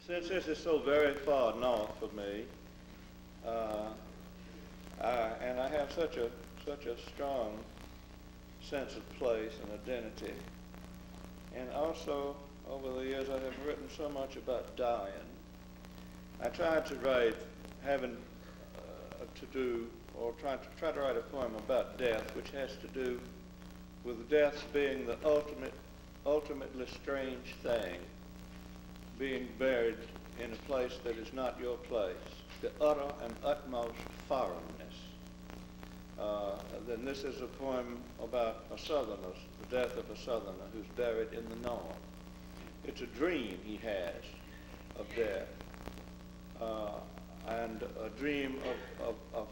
Since this is so very far north for me, and I have such a strong sense of place and identity, and also over the years I have written so much about dying. I tried to write, having to do, or try to write a poem about death, which has to do with death being the ultimately strange thing, being buried in a place that is not your place, the utter and utmost foreignness. Then this is a poem about a southerner, the death of a southerner who's buried in the north. It's a dream he has of death, and a dream of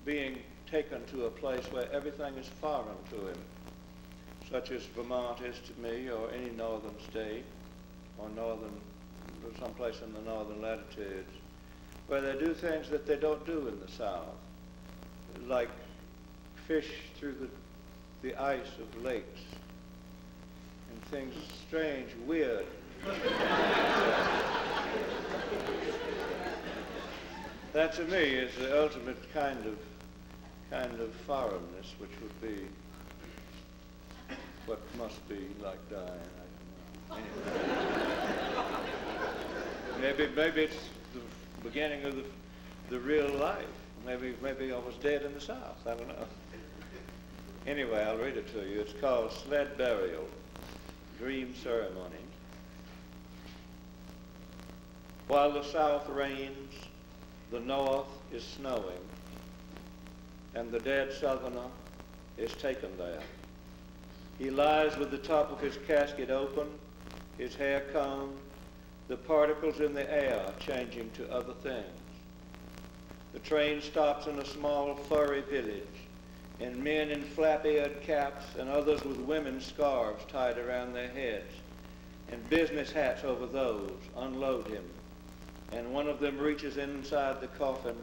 being taken to a place where everything is foreign to him, such as Vermont is to me, or any northern state, or someplace in the northern latitudes, where they do things that they don't do in the south, like fish through the ice of lakes, and things strange, weird. That to me is the ultimate kind of foreignness, which would be what must be like dying. I don't know. Anyway. Maybe it's the beginning of the real life. Maybe I was dead in the South. I don't know. Anyway, I'll read it to you. It's called Sled Burial, Dream Ceremony. While the South rains, the North is snowing, and the dead Southerner is taken there. He lies with the top of his casket open, his hair combed, the particles in the air changing to other things. The train stops in a small furry village, and men in flap-eared caps and others with women's scarves tied around their heads and business hats over those unload him, and one of them reaches inside the coffin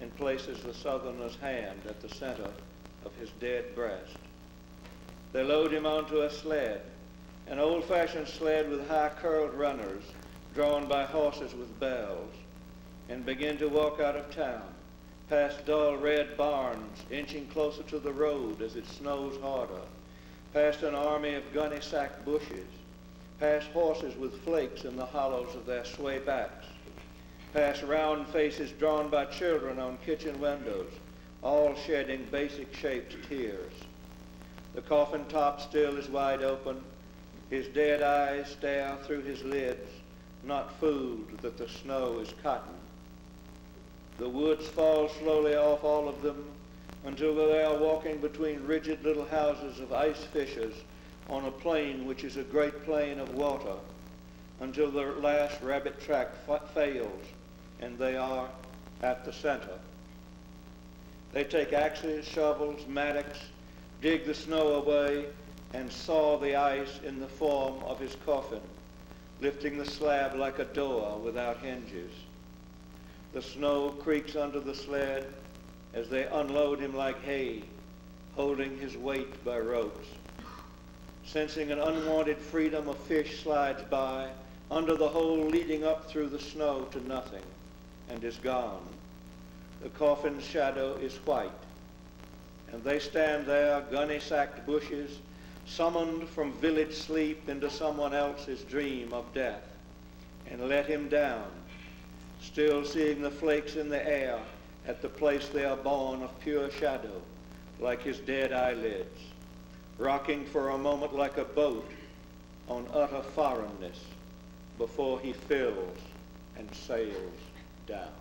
and places the Southerner's hand at the center of his dead breast. They load him onto a sled, an old-fashioned sled with high-curled runners drawn by horses with bells, and begin to walk out of town, past dull red barns inching closer to the road as it snows harder, past an army of gunny sack bushes, past horses with flakes in the hollows of their sway backs, past round faces drawn by children on kitchen windows, all shedding basic-shaped tears. The coffin top still is wide open. His dead eyes stare through his lids, not fooled that the snow is cotton. The woods fall slowly off all of them until they are walking between rigid little houses of ice fishers on a plain which is a great plain of water, until the last rabbit track fails and they are at the center. They take axes, shovels, mattocks, dig the snow away, and saw the ice in the form of his coffin, lifting the slab like a door without hinges. The snow creaks under the sled as they unload him like hay, holding his weight by ropes. Sensing an unwanted freedom, a fish slides by, under the hole leading up through the snow to nothing, and is gone. The coffin's shadow is white, and they stand there, gunny-sacked bushes, summoned from village sleep into someone else's dream of death, and let him down, still seeing the flakes in the air at the place they are born of pure shadow, like his dead eyelids, rocking for a moment like a boat on utter foreignness before he fills and sails down.